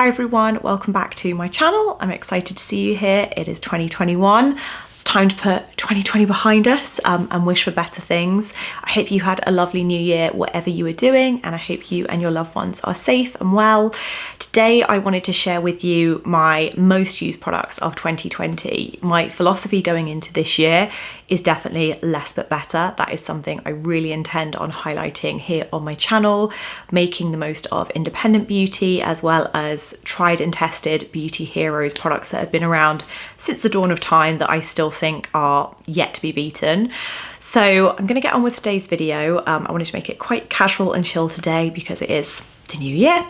Hi everyone, welcome back to my channel. I'm excited to see you here. It is 2021. It's time to put 2020 behind us and wish for better things. I hope you had a lovely new year, whatever you were doing, and I hope you and your loved ones are safe and well. Today I wanted to share with you my most used products of 2020. My philosophy going into this year is definitely less but better. That is something I really intend on highlighting here on my channel, making the most of independent beauty as well as tried and tested beauty heroes, products that have been around since the dawn of time that I still think are yet to be beaten. So I'm going to get on with today's video. I wanted to make it quite casual and chill today because it is the new year,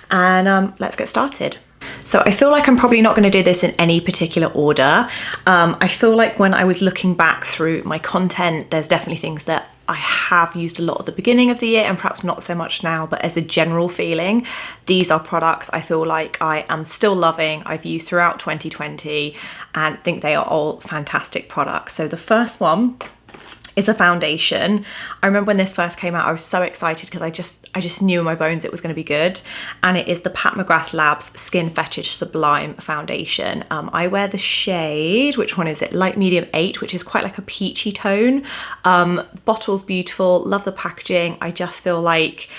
and let's get started. So I feel like I'm probably not going to do this in any particular order. I feel like when I was looking back through my content, there's definitely things that I have used a lot at the beginning of the year and perhaps not so much now, but as a general feeling, these are products I feel like I am still loving, I've used throughout 2020 and think they are all fantastic products. So the first one is a foundation. I remember when this first came out, I was so excited because I just knew in my bones it was going to be good. And it is the McGrath Labs Skin Fetish Sublime foundation. I wear the shade, which one is it? Light medium 8, which is quite like a peachy tone. The bottle's beautiful, love the packaging. I just feel like,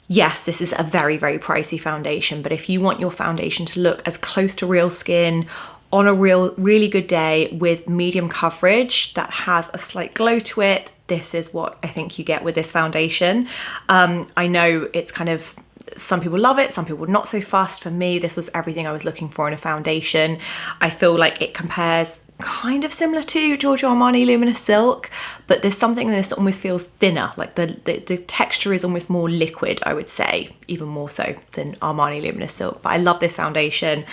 yes, this is a very, very pricey foundation, but if you want your foundation to look as close to real skin on a really good day with medium coverage that has a slight glow to it, this is what I think you get with this foundation. I know it's kind of, some people love it, some people not so fussed. For me, this was everything I was looking for in a foundation. I feel like it compares kind of similar to Giorgio Armani Luminous Silk, but there's something in this that almost feels thinner, like the texture is almost more liquid, I would say, even more so than Armani Luminous Silk. But I love this foundation.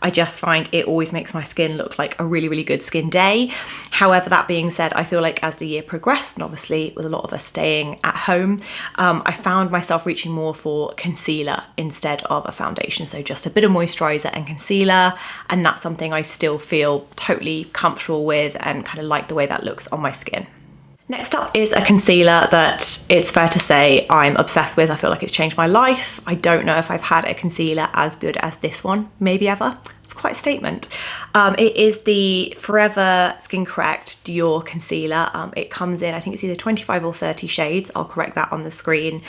I just find it always makes my skin look like a really, really good skin day. However, that being said, I feel like as the year progressed, and obviously with a lot of us staying at home, I found myself reaching more for concealer instead of a foundation. So just a bit of moisturizer and concealer, and that's something I still feel totally comfortable with and kind of like the way that looks on my skin. Next up is a concealer that it's fair to say I'm obsessed with. I feel like it's changed my life. I don't know if I've had a concealer as good as this one, maybe ever. It's quite a statement. It is the Forever Skin Correct Dior concealer. It comes in, I think it's either 25 or 30 shades. I'll correct that on the screen.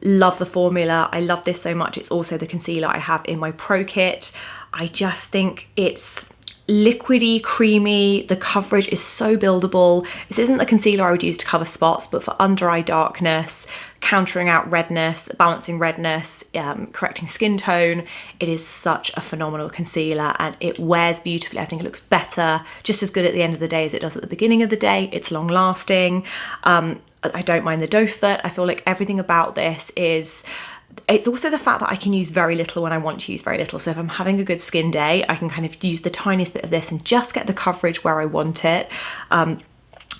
Love the formula. I love this so much. It's also the concealer I have in my Pro Kit. I just think it's liquidy, creamy. The coverage is so buildable. This isn't the concealer I would use to cover spots, but for under eye darkness, countering out redness, balancing redness, correcting skin tone, it is such a phenomenal concealer and it wears beautifully. I think it looks better, just as good at the end of the day as it does at the beginning of the day. It's long lasting. I don't mind the doe foot. I feel like everything about this is, it's also the fact that I can use very little when I want to use very little. So if I'm having a good skin day, I can kind of use the tiniest bit of this and just get the coverage where I want it. And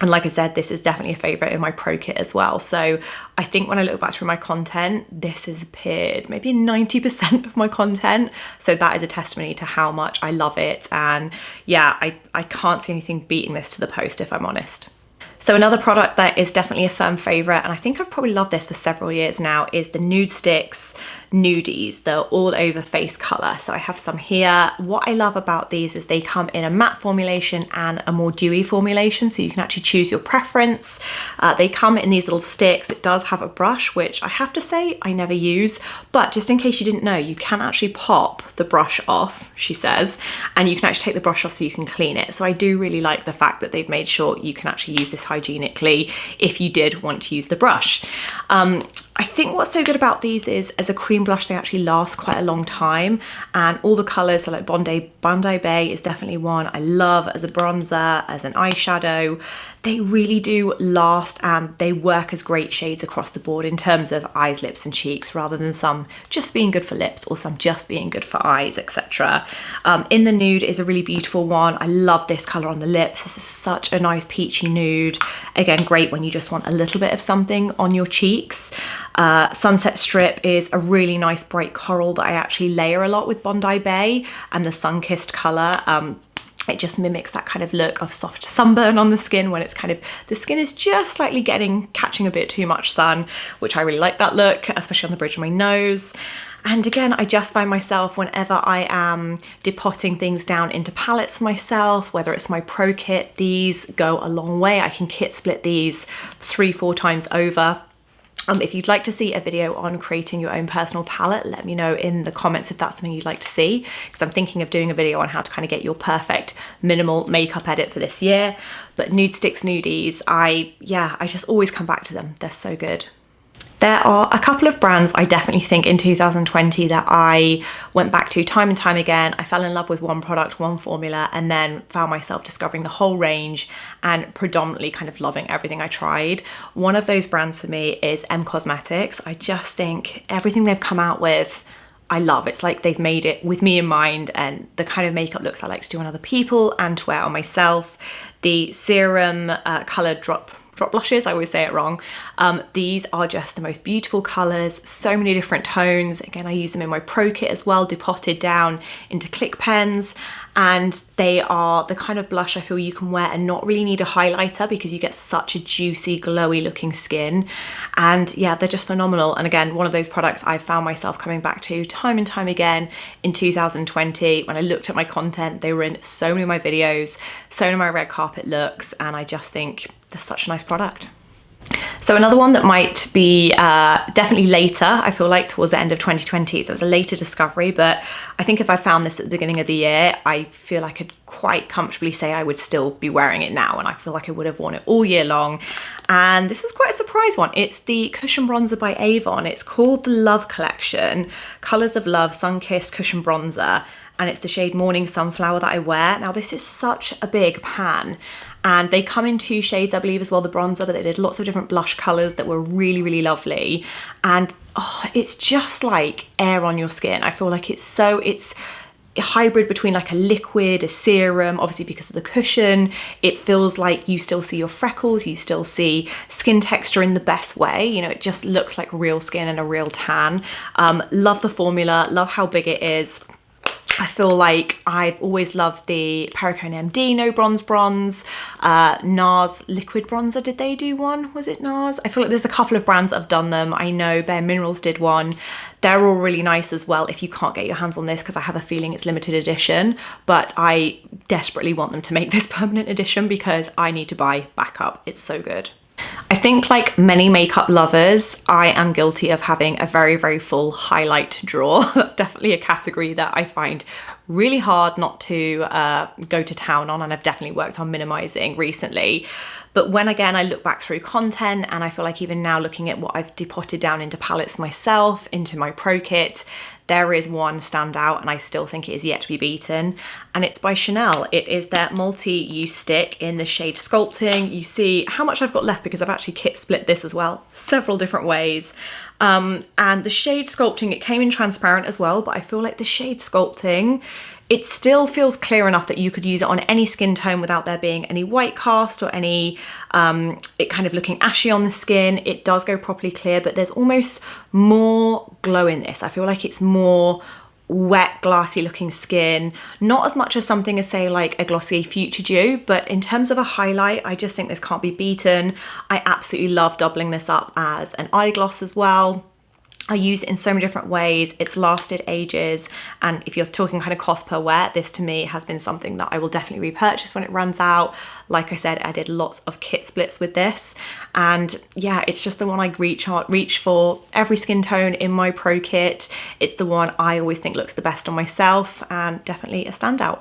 like I said, this is definitely a favourite in my Pro Kit as well. So I think when I look back through my content, this has appeared maybe in 90% of my content. So that is a testimony to how much I love it. And yeah, I can't see anything beating this to the post, if I'm honest. So another product that is definitely a firm favourite, and I think I've probably loved this for several years now, is the Nudestix Nudies, the all over face colour. So I have some here. What I love about these is they come in a matte formulation and a more dewy formulation, so you can actually choose your preference. They come in these little sticks. It does have a brush, which I have to say I never use, but just in case you didn't know, you can actually pop the brush off, she says, and you can actually take the brush off so you can clean it. So I do really like the fact that they've made sure you can actually use this hygienically if you did want to use the brush. I think what's so good about these is as a cream blush, they actually last quite a long time, and all the colours, so like Bondi Bay is definitely one I love as a bronzer, as an eyeshadow. They really do last and they work as great shades across the board in terms of eyes, lips and cheeks, rather than some just being good for lips or some just being good for eyes, etc. In the nude is a really beautiful one. I love this colour on the lips. This is such a nice peachy nude. Again, great when you just want a little bit of something on your cheeks. Sunset Strip is a really nice bright coral that I actually layer a lot with Bondi Bay, and the sun-kissed colour. It just mimics that kind of look of soft sunburn on the skin when it's kind of, the skin is just slightly catching a bit too much sun, which I really like that look, especially on the bridge of my nose. And again, I just find myself, whenever I am depotting things down into palettes for myself, whether it's my Pro Kit, these go a long way. I can kit split these 3-4 times over. If you'd like to see a video on creating your own personal palette, let me know in the comments if that's something you'd like to see, because I'm thinking of doing a video on how to kind of get your perfect minimal makeup edit for this year. But Nudestix Nudies, I just always come back to them. They're so good. There are a couple of brands I definitely think in 2020 that I went back to time and time again. I fell in love with one product, one formula, and then found myself discovering the whole range and predominantly kind of loving everything I tried. One of those brands for me is EmCosmetics. I just think everything they've come out with, I love. It's like they've made it with me in mind and the kind of makeup looks I like to do on other people and to wear on myself. The Serum coloured drop blushes, I always say it wrong. These are just the most beautiful colours, so many different tones. Again, I use them in my Pro Kit as well, depotted down into click pens, and they are the kind of blush I feel you can wear and not really need a highlighter because you get such a juicy, glowy looking skin. And yeah, they're just phenomenal. And again, one of those products I found myself coming back to time and time again in 2020. When I looked at my content, they were in so many of my videos, so many of my red carpet looks, and I just think they're such a nice product. So another one that might be definitely later, I feel like towards the end of 2020, so it was a later discovery, but I think if I found this at the beginning of the year, I feel I could quite comfortably say I would still be wearing it now, and I feel like I would have worn it all year long. And this is quite a surprise one. It's the Cushion Bronzer by Avon. It's called the Love Collection, Colours of Love Sun Kissed Cushion Bronzer, and it's the shade Morning Sunflower that I wear. Now this is such a big pan, and they come in 2 shades, I believe, as well, the bronzer, but they did lots of different blush colours that were really, really lovely. And oh, it's just like air on your skin. I feel like it's a hybrid between like a liquid, a serum, obviously because of the cushion. It feels like you still see your freckles, you still see skin texture in the best way. You know, it just looks like real skin and a real tan. Love the formula, love how big it is. I feel like I've always loved the Perricone MD No Bronze NARS liquid bronzer. Did they do one? Was it NARS? I feel like there's a couple of brands that have done them. I know Bare Minerals did one. They're all really nice as well if you can't get your hands on this, because I have a feeling it's limited edition, but I desperately want them to make this permanent edition because I need to buy backup. It's so good. I think like many makeup lovers, I am guilty of having a very, very full highlight drawer. That's definitely a category that I find really hard not to go to town on, and I've definitely worked on minimizing recently. But when again I look back through content, and I feel like even now looking at what I've depotted down into palettes myself, into my Pro Kit, there is one standout, and I still think it is yet to be beaten, and it's by Chanel. It is their multi-use stick in the shade Sculpting. You see how much I've got left because I've actually kit split this as well, several different ways. And the shade Sculpting, it came in transparent as well, but I feel like the shade Sculpting, it still feels clear enough that you could use it on any skin tone without there being any white cast or any it kind of looking ashy on the skin. It does go properly clear, but there's almost more glow in this. I feel like it's more wet, glassy looking skin, not as much as something as say like a Glossier Future Dew, but in terms of a highlight, I just think this can't be beaten. I absolutely love doubling this up as an eye gloss as well. I use it in so many different ways. It's lasted ages, and if you're talking kind of cost per wear, this to me has been something that I will definitely repurchase when it runs out. Like I said, I did lots of kit splits with this, and yeah, it's just the one I reach for every skin tone in my Pro Kit. It's the one I always think looks the best on myself, and definitely a standout.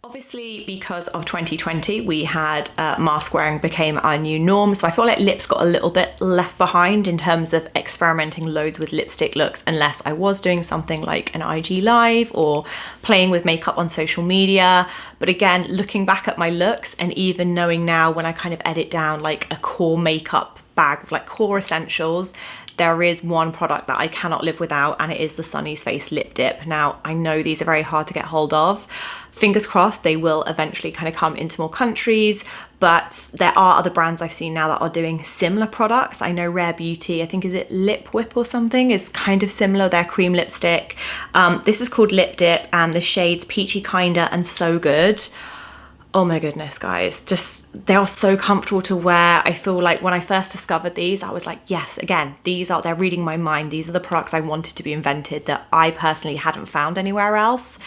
Obviously, because of 2020, we had mask wearing became our new norm. So I feel like lips got a little bit left behind in terms of experimenting loads with lipstick looks, unless I was doing something like an IG live or playing with makeup on social media. But again, looking back at my looks and even knowing now when I kind of edit down like a core makeup bag of like core essentials, there is one product that I cannot live without, and it is the Sunnies Face Lip Dip. Now, I know these are very hard to get hold of. Fingers crossed they will eventually kind of come into more countries, but there are other brands I've seen now that are doing similar products. I know Rare Beauty, I think is it Lip Whip or something, is kind of similar, their cream lipstick. This is called Lip Dip, and the shades Peachy Kinder and So Good. Oh my goodness, guys, just they are so comfortable to wear. I feel like when I first discovered these, I was like, yes, again, they're reading my mind. These are the products I wanted to be invented that I personally hadn't found anywhere else.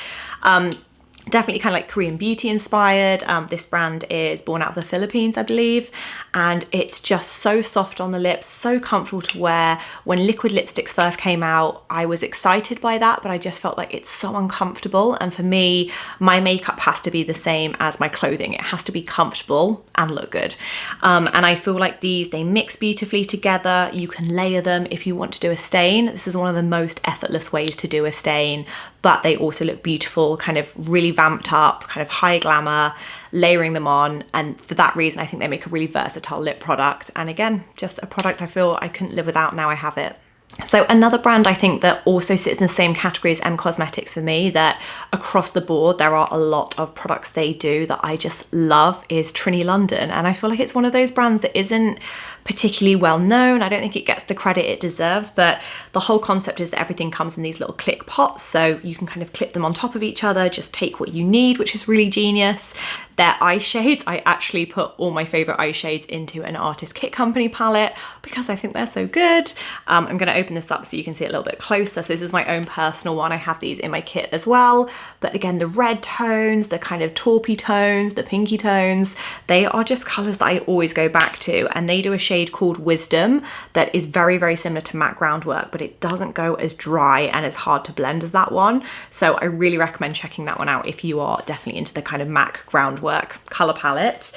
Definitely kind of like Korean beauty inspired. This brand is born out of the Philippines, I believe, and it's just so soft on the lips, so comfortable to wear. When liquid lipsticks first came out, I was excited by that, but I just felt like it's so uncomfortable. And for me, my makeup has to be the same as my clothing. It has to be comfortable and look good. And I feel like they mix beautifully together. You can layer them if you want to do a stain. This is one of the most effortless ways to do a stain, but they also look beautiful, kind of really vamped up, kind of high glamour, layering them on. And for that reason, I think they make a really versatile lip product. And again, just a product I feel I couldn't live without. Now I have it. So another brand I think that also sits in the same category as EmCosmetics for me, that across the board there are a lot of products they do that I just love, is Trini London. And I feel like it's one of those brands that isn't particularly well known. I don't think it gets the credit it deserves, but the whole concept is that everything comes in these little click pots, so you can kind of clip them on top of each other, just take what you need, which is really genius. Their eye shades, I actually put all my favorite eye shades into an Artist Kit Company palette because I think they're so good. I'm going to open this up so you can see it a little bit closer. So this is my own personal one. I have these in my kit as well, but again, the red tones, the kind of taupey tones, the pinky tones, they are just colors that I always go back to. And they do a shade called Wisdom that is very, very similar to matte groundwork, but it doesn't go as dry and as hard to blend as that one. So I really recommend checking that one out if you are definitely into the kind of MAC groundwork color palette.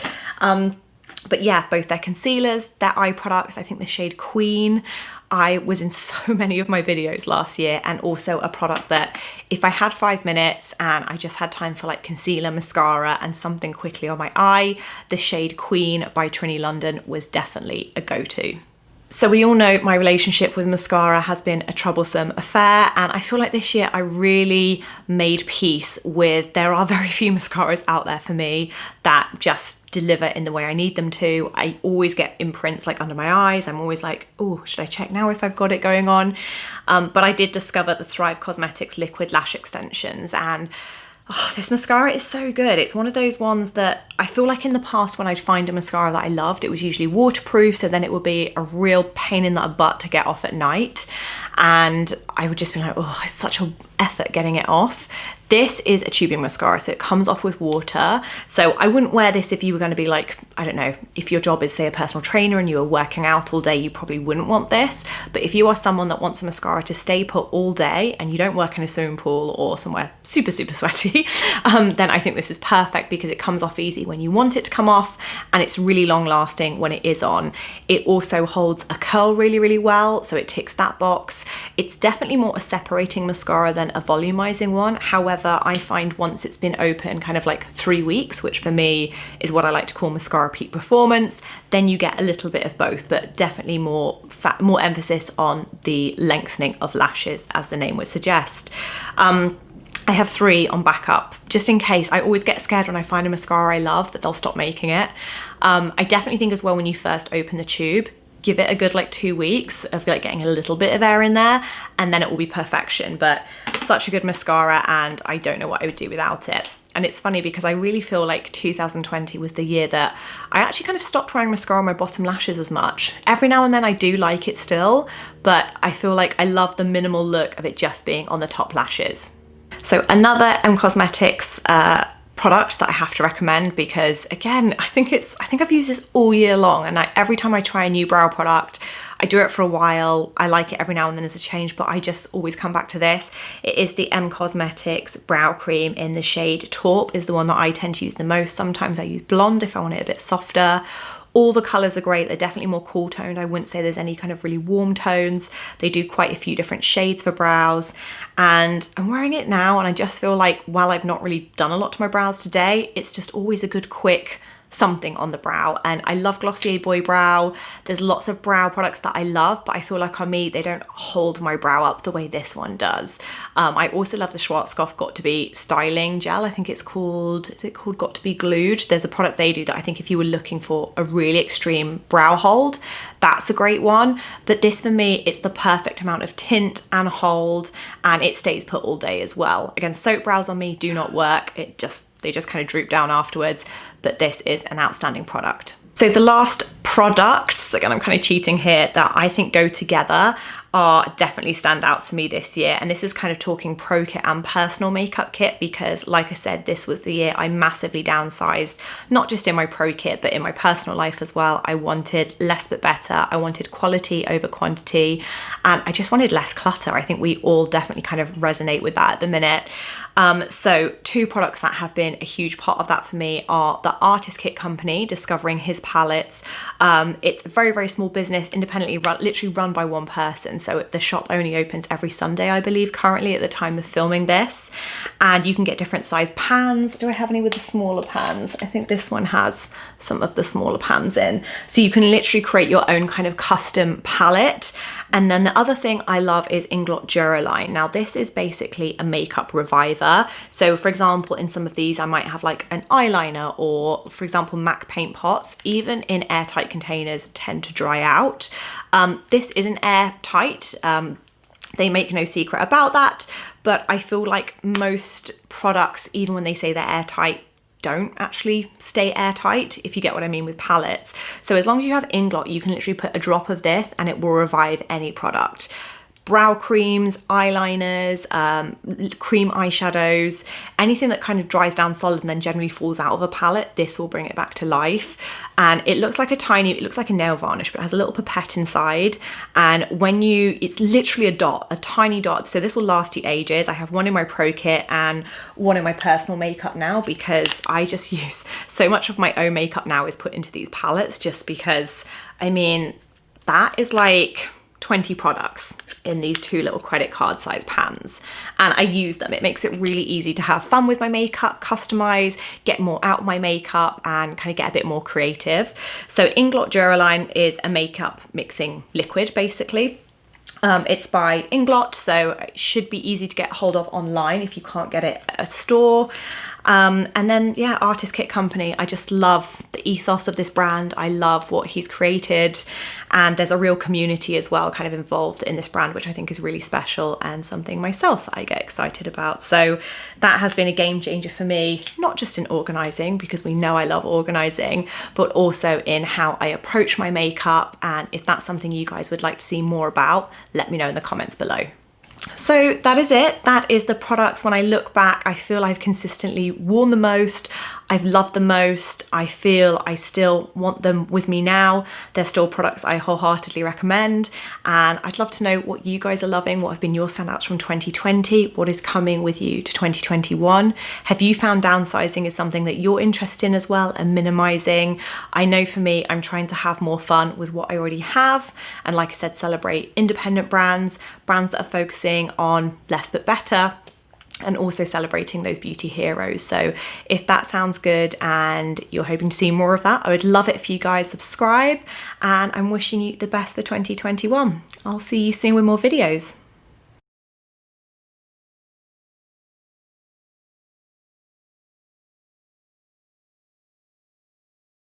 But yeah, both their concealers, their eye products, I think the shade Queen, I was in so many of my videos last year, and also a product that if I had 5 minutes and I just had time for like concealer, mascara and something quickly on my eye, the shade Queen by Trini London was definitely a go-to. So we all know my relationship with mascara has been a troublesome affair, and I feel like this year I really made peace with, there are very few mascaras out there for me that just deliver in the way I need them to. I always get imprints like under my eyes. I'm always like, oh, should I check now if I've got it going on? But I did discover the Thrive Causemetics liquid lash extensions, and oh, this mascara is so good. It's one of those ones that I feel like in the past when I'd find a mascara that I loved, it was usually waterproof, so then it would be a real pain in the butt to get off at night. And I would just be like, oh, it's such an effort getting it off. This is a tubing mascara, so it comes off with water. So I wouldn't wear this if you were going to be like, I don't know, if your job is say a personal trainer and you are working out all day, you probably wouldn't want this. But if you are someone that wants a mascara to stay put all day and you don't work in a swimming pool or somewhere super, super sweaty, then I think this is perfect because it comes off easy when you want it to come off, and it's really long lasting when it is on. It also holds a curl really, really well, so it ticks that box. It's definitely more a separating mascara than a volumizing one. However, I find once it's been open kind of like 3 weeks, which for me is what I like to call mascara peak performance, then you get a little bit of both, but definitely more emphasis on the lengthening of lashes, as the name would suggest. I have 3 on backup, just in case. I always get scared when I find a mascara I love that they'll stop making it. I definitely think as well, when you first open the tube, give it a good like 2 weeks of like getting a little bit of air in there, and then it will be perfection. But such a good mascara, and I don't know what I would do without it. And it's funny because I really feel like 2020 was the year that I actually kind of stopped wearing mascara on my bottom lashes as much. Every now and then I do like it still, but I feel like I love the minimal look of it just being on the top lashes. So another EmCosmetics product that I have to recommend, because again, I think I've used this all year long, and every time I try a new brow product, I do it for a while. I like it every now and then as a change, but I just always come back to this. It is the EmCosmetics brow cream in the shade Taupe, is the one that I tend to use the most. Sometimes I use blonde if I want it a bit softer. All the colours are great. They're definitely more cool toned. I wouldn't say there's any kind of really warm tones. They do quite a few different shades for brows, and I'm wearing it now, and I just feel like while I've not really done a lot to my brows today, it's just always a good quick something on the brow. And I love Glossier Boy Brow. There's lots of brow products that I love, but I feel like on me they don't hold my brow up the way this one does. I also love the Schwarzkopf Got To Be styling gel. I think it's called, is it called Got To Be Glued? There's a product they do that I think if you were looking for a really extreme brow hold, that's a great one. But this for me, it's the perfect amount of tint and hold, and it stays put all day as well. Again, soap brows on me do not work. It just they just kind of droop down afterwards, but this is an outstanding product. So the last products, again, I'm kind of cheating here, that I think go together are definitely standouts for me this year. And this is kind of talking pro kit and personal makeup kit, because like I said, this was the year I massively downsized, not just in my pro kit, but in my personal life as well. I wanted less but better. I wanted quality over quantity, and I just wanted less clutter. I think we all definitely kind of resonate with that at the minute. So two products that have been a huge part of that for me are the Artist Kit Company, discovering his palettes. It's a very, very small business, independently run, literally run by one person. So the shop only opens every Sunday, I believe, currently at the time of filming this. And you can get different size pans. Do I have any with the smaller pans? I think this one has some of the smaller pans in. So you can literally create your own kind of custom palette. And then the other thing I love is Inglot Duraline. Now this is basically a makeup reviver. So for example, in some of these I might have like an eyeliner, or for example MAC paint pots, even in airtight containers, tend to dry out. This isn't airtight. They make no secret about that, but I feel like most products, even when they say they're airtight, don't actually stay airtight, if you get what I mean with palettes. So as long as you have Inglot, you can literally put a drop of this and it will revive any product. Brow creams, eyeliners, cream eyeshadows, anything that kind of dries down solid and then generally falls out of a palette, this will bring it back to life. And it looks like it looks like a nail varnish, but it has a little pipette inside. And when it's literally a dot, a tiny dot. So this will last you ages. I have one in my pro kit and one in my personal makeup now, because I just use so much of my own makeup now is put into these palettes, just because, I mean, that is like 20 products in these two little credit card size pans, and I use them. It makes it really easy to have fun with my makeup, customize, get more out of my makeup, and kind of get a bit more creative. So Inglot Duraline is a makeup mixing liquid basically. It's by Inglot, so it should be easy to get hold of online if you can't get it at a store. And then, yeah, Artist Kit Company. I just love the ethos of this brand. I love what he's created, and there's a real community as well kind of involved in this brand, which I think is really special and something myself that I get excited about. So that has been a game changer for me, not just in organizing, because we know I love organizing, but also in how I approach my makeup. And if that's something you guys would like to see more about, let me know in the comments below. So that is it. That is the products. When I look back, I feel I've consistently worn the most. I've loved the most. I feel I still want them with me now. They're still products I wholeheartedly recommend. And I'd love to know what you guys are loving. What have been your standouts from 2020? What is coming with you to 2021? Have you found downsizing is something that you're interested in as well, and minimizing? I know for me, I'm trying to have more fun with what I already have. And like I said, celebrate independent brands, brands that are focusing on less but better, and also celebrating those beauty heroes. So if that sounds good and you're hoping to see more of that, I would love it if you guys subscribe, and I'm wishing you the best for 2021. I'll see you soon with more videos.